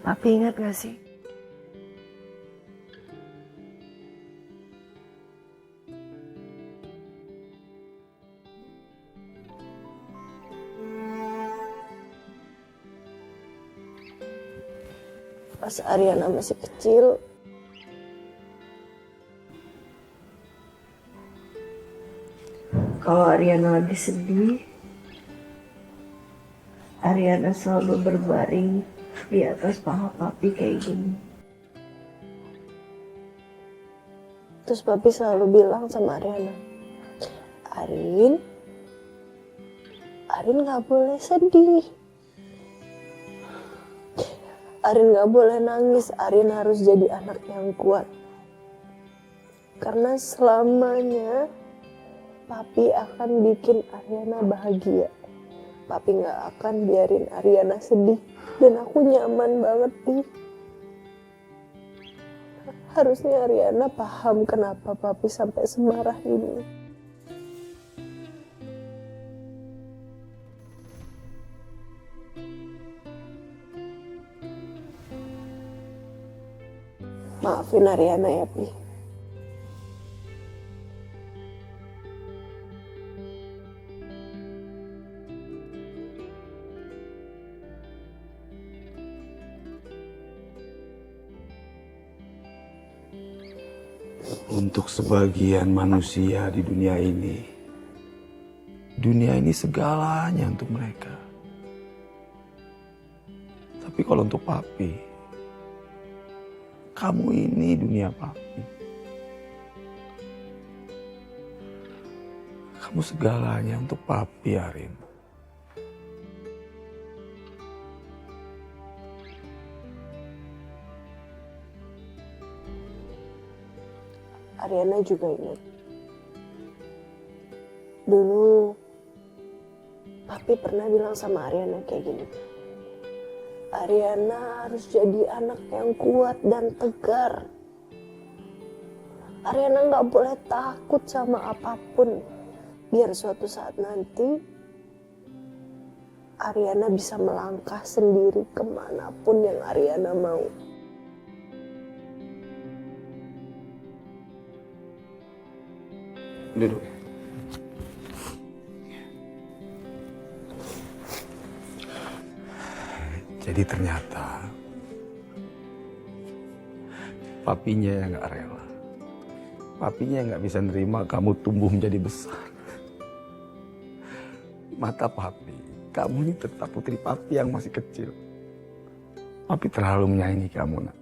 Papi ingat gak sih? Pas Ariana masih kecil, kalau Ariana lagi sedih, Ariana selalu berbaring di atas paha papi kayak gini. Terus papi selalu bilang sama Ariana, Arin gak boleh sedih. Arin gak boleh nangis, Arin harus jadi anak yang kuat. Karena selamanya papi akan bikin Ariana bahagia. Papi gak akan biarin Ariana sedih. Dan aku nyaman banget nih. Harusnya Ariana paham kenapa papi sampai semarah ini. Maafin Ariana ya, Pi. Untuk sebagian manusia di dunia ini segalanya untuk mereka. Tapi kalau untuk papi, kamu ini dunia papi. Kamu segalanya untuk papi, Arin. Ariana juga ingat. Dulu, papi pernah bilang sama Ariana kayak gini. Ariana harus jadi anak yang kuat dan tegar. Ariana gak boleh takut sama apapun. Biar suatu saat nanti, Ariana bisa melangkah sendiri kemanapun yang Ariana mau. Duduk. Jadi ternyata papinya yang gak rela. Papinya yang gak bisa nerima kamu tumbuh menjadi besar. Mata papi, kamu ini tetap putri papi yang masih kecil. Papi terlalu menyayangi kamu, nak.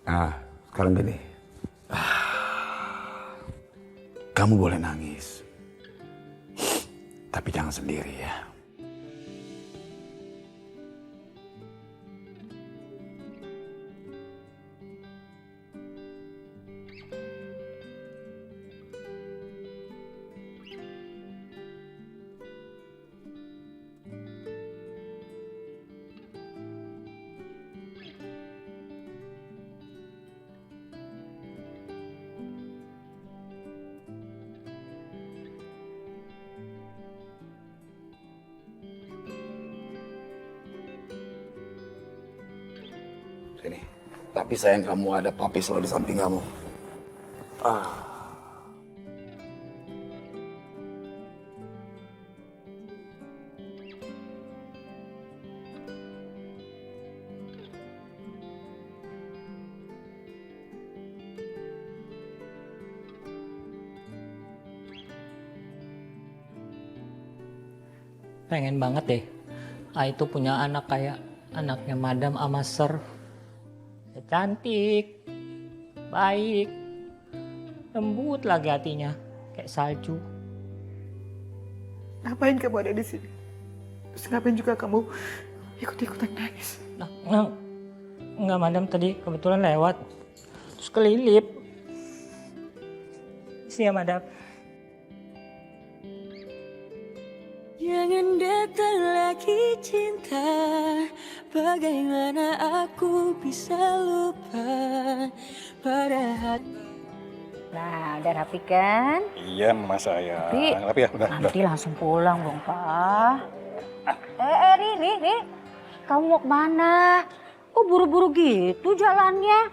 Nah, sekarang gini. Kamu boleh nangis. Tapi jangan sendiri ya. Sini. Tapi sayang kamu ada papi selalu di samping kamu. Pengen banget deh, itu punya anak kayak anaknya Madam Amaser. Cantik, baik, lembut lagi hatinya, kayak salju. Ngapain kamu ada di sini? Terus ngapain juga kamu ikut-ikutan nangis? Enggak, Madam tadi kebetulan lewat, terus kelilip. Siap, Madam. Jangan datang lagi cinta, Bagaimana aku bisa lupa pada hati. Nah, udah rapi kan? Iya, Mama sayang. Tapi Rapi ya, udah. nanti langsung pulang dong, Pak. Ri. Kamu mau kemana? Kok buru-buru gitu jalannya?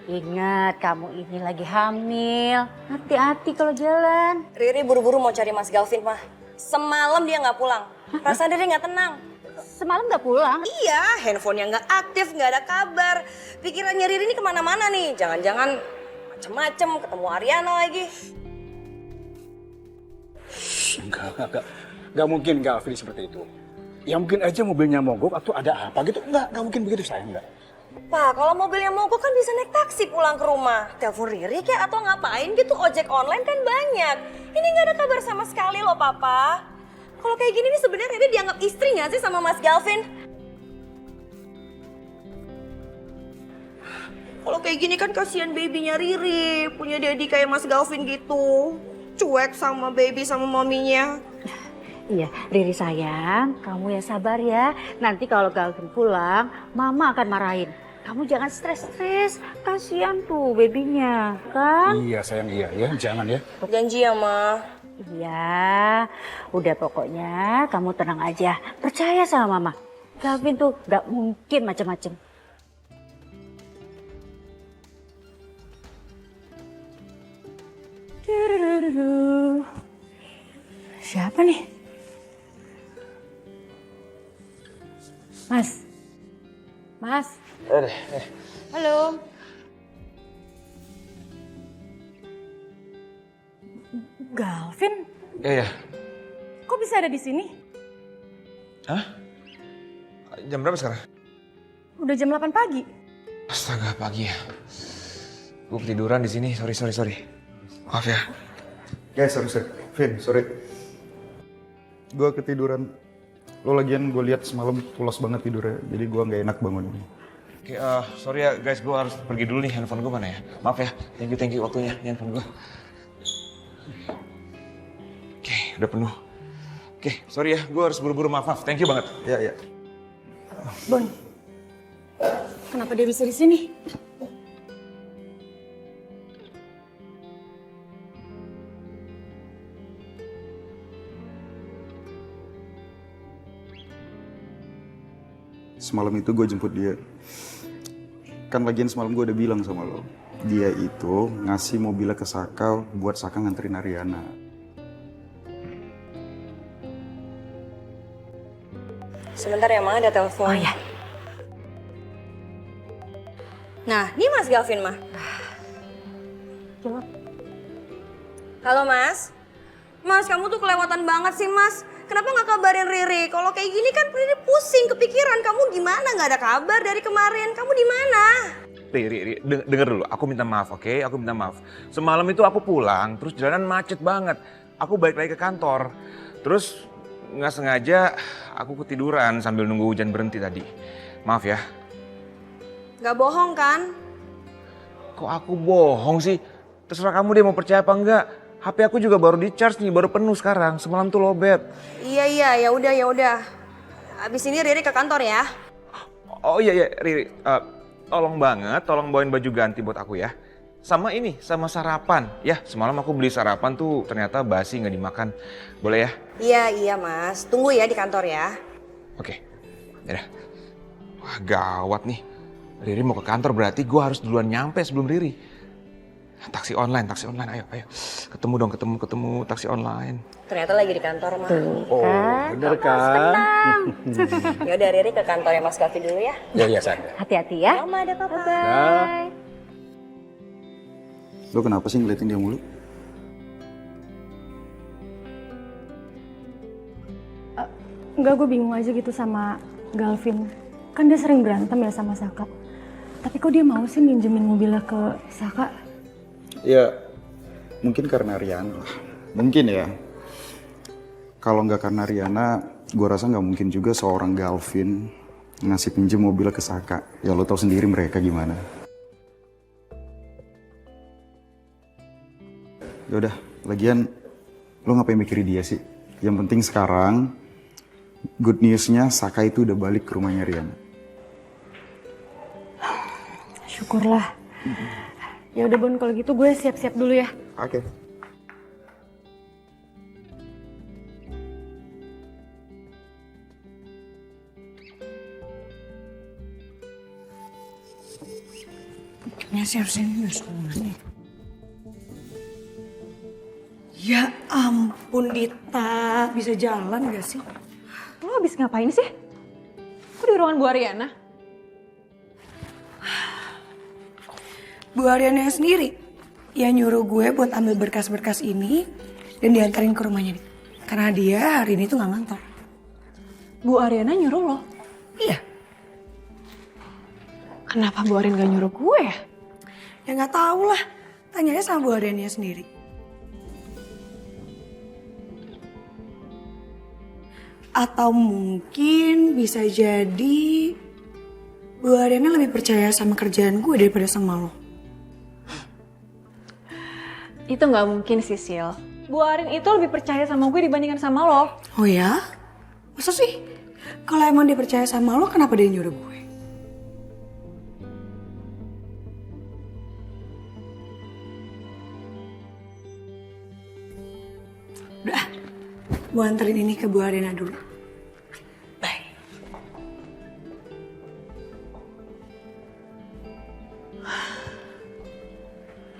Ingat, kamu ini lagi hamil. Hati-hati kalau jalan. Riri buru-buru mau cari Mas Galvin, mah. Semalam dia nggak pulang. Perasaan Riri nggak tenang. Semalam nggak pulang? Iya, handphonenya nggak aktif, nggak ada kabar. Pikirannya Riri ini kemana-mana nih. Jangan-jangan macem-macem ketemu Ariana lagi. Enggak mungkin Galvin seperti itu. Ya mungkin aja mobilnya mogok atau ada apa gitu. Enggak mungkin begitu sayang, enggak. Pak, kalau mobilnya mogok kan bisa naik taksi pulang ke rumah. Telepon Riri kayak atau ngapain gitu, ojek online kan banyak. Ini nggak ada kabar sama sekali loh, Papa. Kalau kayak gini nih sebenarnya Riri dianggap istri nggak sih sama Mas Galvin? Kalau kayak gini kan kasihan babynya Riri, punya daddy kayak Mas Galvin gitu. Cuek sama baby sama maminya. Iya, Riri sayang, kamu ya sabar ya. Nanti kalau Galvin pulang, Mama akan marahin. Kamu jangan stres-stres, kasihan tuh babynya, kan? Iya sayang, iya ya, jangan ya. Janji ya, Ma. Iya, udah pokoknya kamu tenang aja. Percaya sama Mama. Galvin tuh gak mungkin macem-macem. Siapa nih? Mas. Halo. Galvin, Iya. kok bisa ada di sini? Hah? Jam berapa sekarang? Udah jam 8 pagi. Astaga, pagi ya. Gue ketiduran di sini. Sorry. Maaf ya. Guys, sorry. Vin, sorry. Gue ketiduran. Lo lagian gue lihat semalam pulas banget tidurnya. Jadi gue nggak enak bangun. Oke, sorry ya guys, gue harus pergi dulu nih. Handphone gue mana ya? Maaf ya. Thank you waktunya. Ini handphone gue. Oke, udah penuh. Oke, sorry ya. Gue harus buru-buru. Maaf. Thank you banget. Ya. Bon, kenapa dia bisa di sini? Semalam itu gue jemput dia. Kan lagian semalam gue udah bilang sama lo. Dia itu ngasih mobilnya ke Saka buat Saka nganterin Ariana. Sebentar ya, Ma, ada telepon. Oh ya. Nah, ini Mas Galvin, Ma. Jawab. Halo, Mas. Mas, kamu tuh kelewatan banget sih, Mas. Kenapa nggak kabarin Riri? Kalau kayak gini kan Riri pusing, kepikiran. Kamu gimana? Nggak ada kabar dari kemarin. Kamu di mana? Riri, denger dulu. Aku minta maaf, oke? Aku minta maaf. Semalam itu aku pulang, terus jalanan macet banget. Aku balik lagi ke kantor. Terus nggak sengaja aku ketiduran sambil nunggu hujan berhenti tadi. Maaf ya. Nggak bohong kan? Kok aku bohong sih? Terserah kamu deh mau percaya apa enggak. HP aku juga baru di charge nih, baru penuh sekarang. Semalam tuh lowbat. Iya, ya udah. Abis ini Riri ke kantor ya. Oh iya, Riri. Tolong bawain baju ganti buat aku ya. Sama ini, sama sarapan. Ya, semalam aku beli sarapan tuh ternyata basi nggak dimakan. Boleh ya? Iya, Mas. Tunggu ya di kantor ya. Oke, yaudah. Wah, gawat nih. Riri mau ke kantor berarti gue harus duluan nyampe sebelum Riri. Taksi online, ayo. Ketemu taksi online. Ternyata lagi di kantor, Ma. Oh, bener kan? Ya udah, Riri ke kantornya Mas Galvin dulu ya. Ya, sadar. Hati-hati ya. Mama, ada papa. Bye. Lo kenapa sih ngeliatin dia mulu? Enggak, gue bingung aja gitu sama Galvin. Kan dia sering berantem ya sama Saka. Tapi kok dia mau sih minjemin mobilnya ke Saka? Ya, mungkin karena Riana lah. Mungkin ya. Kalau nggak karena Riana, gue rasa nggak mungkin juga seorang Galvin ngasih pinjem mobilnya ke Saka. Ya lo tau sendiri mereka gimana. Ya udah, lagian lo ngapain mikirin dia sih? Yang penting sekarang good newsnya Saka itu udah balik ke rumahnya Riana. Syukurlah. Ya udah Bon, kalau gitu gue siap-siap dulu ya. Oke. Kayaknya sih harusnya ini harus kemana. Ya ampun Dita, bisa jalan gak sih? Lo habis ngapain sih? Kok di ruangan Bu Ariana? Bu Ariana sendiri yang nyuruh gue buat ambil berkas-berkas ini dan diantarin ke rumahnya. Karena dia hari ini tuh gak ngantor. Bu Ariana nyuruh lo? Iya. Kenapa Bu Ariana gak nyuruh gue ya? Ya gak tahu lah, tanyanya sama Bu Ariana sendiri. Atau mungkin bisa jadi Bu Ariana lebih percaya sama kerjaan gue daripada sama lo. Itu gak mungkin sih, Sil. Bu Arin itu lebih percaya sama gue dibandingkan sama lo. Oh ya? Masa sih? Kalau emang dia percaya sama lo, kenapa dia nyuruh gue? Udah, gue anterin ini ke Bu Ariana dulu. Bye.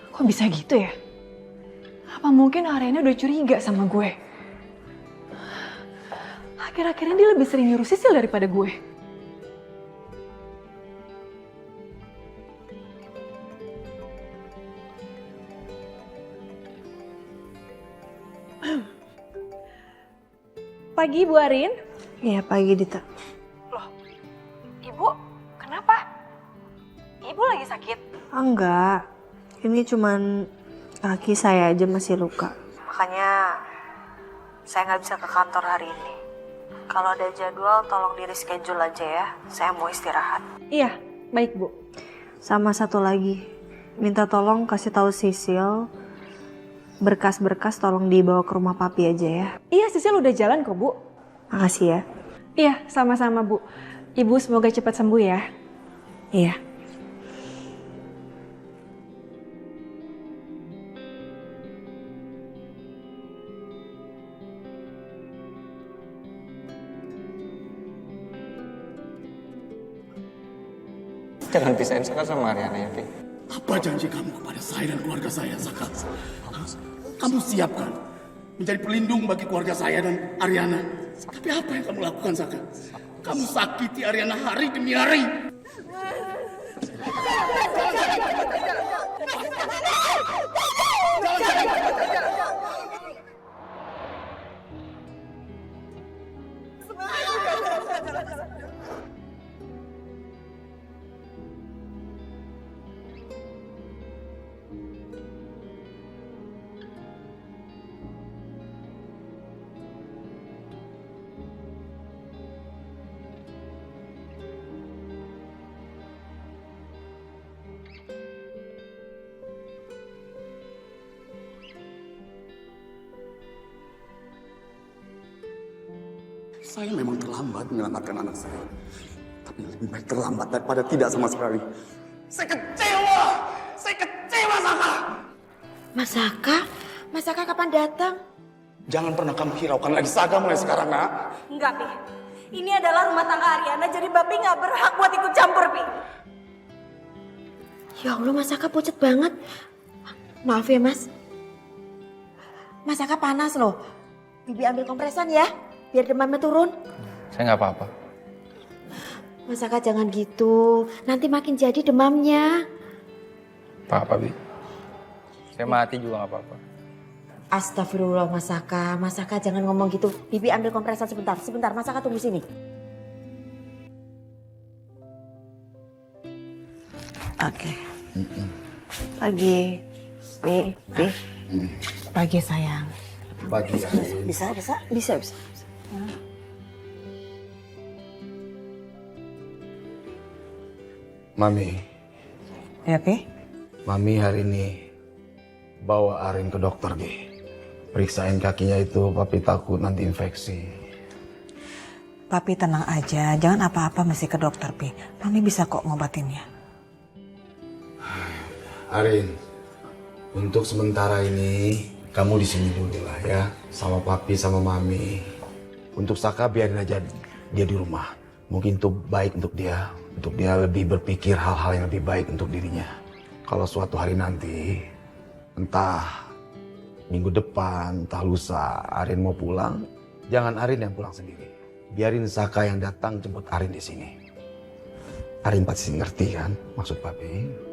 Kok bisa gitu ya? Apa mungkin Ariana udah curiga sama gue? Akhir-akhirnya dia lebih sering nyuruh Sisil daripada gue. Pagi Bu Arin. Iya pagi Dita. Loh, Ibu kenapa? Ibu lagi sakit? Enggak, ini cuman kaki saya aja masih luka. Makanya saya nggak bisa ke kantor hari ini. Kalau ada jadwal tolong di reschedule aja ya, saya mau istirahat. Iya, baik Bu. Sama satu lagi, minta tolong kasih tahu Sisil, berkas-berkas tolong dibawa ke rumah papi aja ya. Iya, Sisil udah jalan kok Bu. Makasih ya. Iya, sama-sama Bu. Ibu semoga cepat sembuh ya. Iya. Jangan pisahin Saka sama Ariana ya, Pi. Apa janji kamu kepada saya dan keluarga saya, Saka? Kamu siapkan menjadi pelindung bagi keluarga saya dan Ariana. Tapi apa yang kamu lakukan, Saka? Kamu sakiti Ariana hari demi hari. Saya memang terlambat menyelamatkan anak saya. Tapi lebih baik terlambat daripada tidak sama sekali. Saya kecewa! Saya kecewa, Saka! Mas Saka kapan datang? Jangan pernah kamu hiraukan lagi Saka mulai sekarang, nak. Enggak, Pi. Ini adalah rumah tangga Ariana, jadi Bapi nggak berhak buat ikut campur, Pi. Ya Allah, Mas Saka pucet banget. Maaf ya, Mas. Mas Saka panas loh. Bibi ambil kompresan ya, biar demamnya turun. Saya nggak apa-apa. Mas Saka jangan gitu, nanti makin jadi demamnya. Apa-apa, Bi. Saya mati juga nggak apa-apa. Astagfirullah Mas Saka jangan ngomong gitu. Bibi ambil kompresan sebentar, Mas Saka tunggu sini. Oke. Pagi, Bi. Pagi sayang. Pagi. Bisa. Mami. Ya, Pi? Mami hari ini bawa Arin ke dokter, Bi. Periksain kakinya itu, Papi takut nanti infeksi. Papi tenang aja, jangan apa-apa mesti ke dokter, Pi. Mami bisa kok ngobatinnya. Arin, untuk sementara ini kamu di sini dulu lah ya, sama papi sama mami. Untuk Saka biarin aja dia di rumah. Mungkin itu baik untuk dia lebih berpikir hal-hal yang lebih baik untuk dirinya. Kalau suatu hari nanti, entah minggu depan, entah lusa, Arin mau pulang, jangan Arin yang pulang sendiri. Biarin Saka yang datang jemput Arin di sini. Arin pasti ngerti kan maksud papi?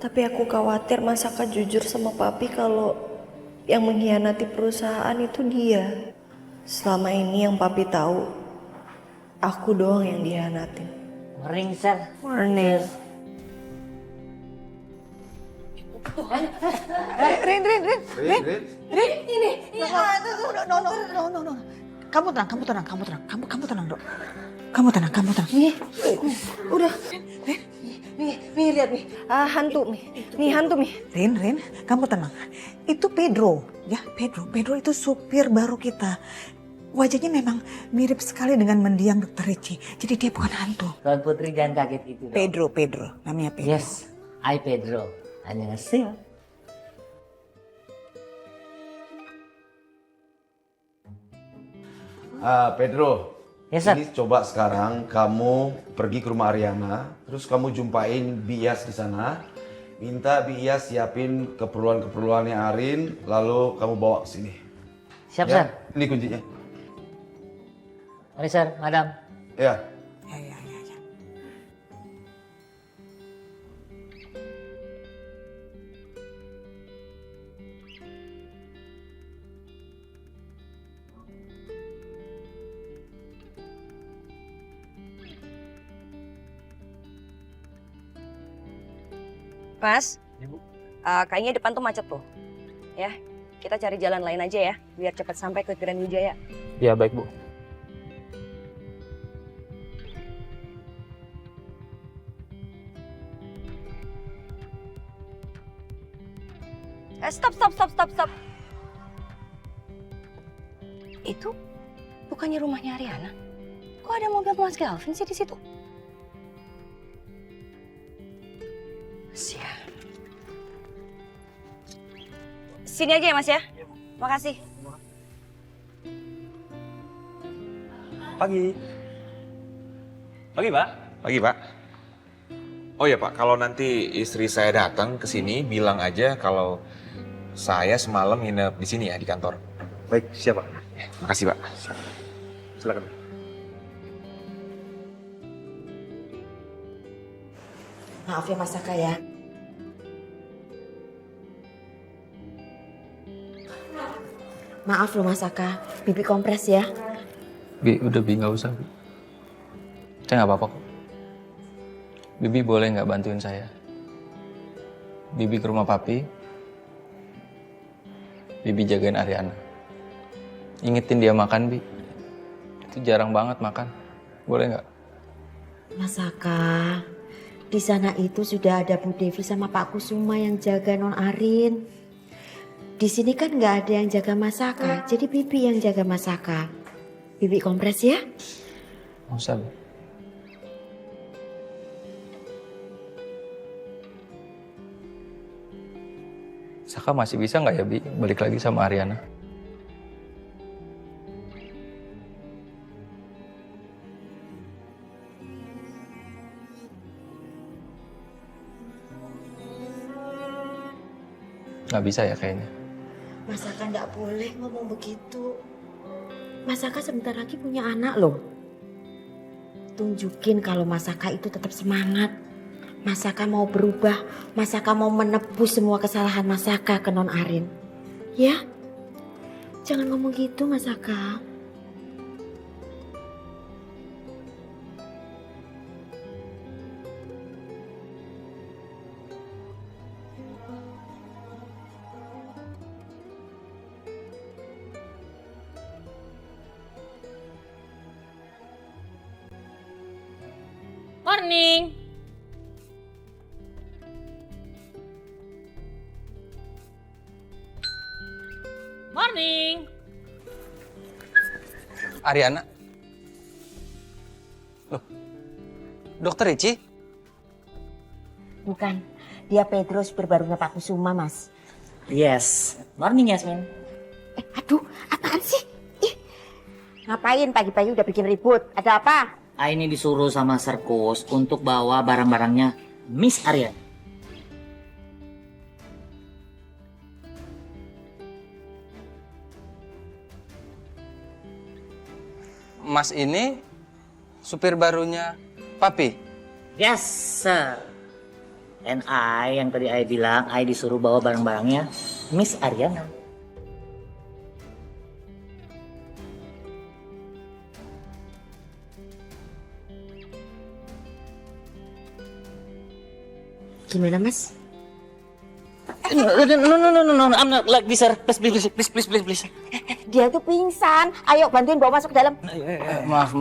Tapi aku khawatir Mas Saka jujur sama papi kalau yang mengkhianati perusahaan itu dia. Selama ini yang papi tahu, aku doang yang dikhianatin. Morning, sir. Morning. Rin. Ini. No. Kamu tenang, Dok. Kamu tenang. Nih, udah. Nih, lihat nih. Hantu, nih. Rin, kamu tenang. Itu Pedro, ya. Pedro itu supir baru kita. Wajahnya memang mirip sekali dengan mendiang Dr. Ricci. Jadi dia bukan hantu. Tuan Putri jangan kaget gitu. Pedro. Namanya Pedro. Yes, I Pedro. 안녕하세요. Pedro, yes, sir. ini coba sekarang kamu pergi ke rumah Ariana, terus kamu jumpain Bias di sana, minta Bias siapin keperluannya Arin, lalu kamu bawa ke sini. Siap, ya? sir. Ini kuncinya. Mari, sir, madam. Ya. Mas, kayaknya depan tuh macet tuh. Ya, kita cari jalan lain aja ya, biar cepat sampai ke Grand Wijaya. Ya baik Bu. Stop. Itu bukannya rumahnya Ariana? Kok ada mobil Mas Galvin sih di situ? Siap. Sini aja ya Mas ya. Makasih. Pagi, Pak. Pagi, Pak. Oh ya, Pak, kalau nanti istri saya datang ke sini, bilang aja kalau saya semalam nginep di sini ya, di kantor. Baik, siap Pak. Makasih, Pak. Silakan. Maaf ya Mas Saka ya. Maaf loh Mas Saka, Bibi kompres ya. Bi, udah Bi, nggak usah Bi. Saya nggak apa-apa kok. Bibi boleh nggak bantuin saya? Bibi ke rumah papi. Bibi jagain Ariana. Ingetin dia makan, Bi. Itu jarang banget makan. Boleh nggak? Mas Saka, di sana itu sudah ada Bu Devi sama Pak Kusuma yang jaga Non Arin. Di sini kan nggak ada yang jaga Mas Saka, jadi Bibi yang jaga Mas Saka. Bibi kompres ya? Nggak usah, Bi. Saka masih bisa nggak ya, Bi, balik lagi sama Ariana? Nggak bisa ya kayaknya. Mas Saka nggak boleh ngomong begitu. Mas Saka sebentar lagi punya anak loh. Tunjukin kalau Mas Saka itu tetap semangat. Mas Saka mau berubah. Mas Saka mau menebus semua kesalahan Mas Saka ke Non Arin. Ya? Jangan ngomong gitu Mas Saka. Morning. Morning. Ariana? Loh, Dokter Ricci? Bukan, dia Pedro supir barunya Pak Kusuma, Mas. Yes. Morning, Yasmin. Aduh, apaan sih? Ih, ngapain pagi-pagi udah bikin ribut? Ada apa? Ini disuruh sama Serkus untuk bawa barang-barangnya Miss Arya. Mas ini supir barunya Papi? Yes, sir. And yang tadi I bilang, I disuruh bawa barang-barangnya Miss Aryana. Gimana, Mas? No, I'm not like this, sir. Please. Dia tuh pingsan. Ayo bantuin bawa masuk ke dalam. Maaf.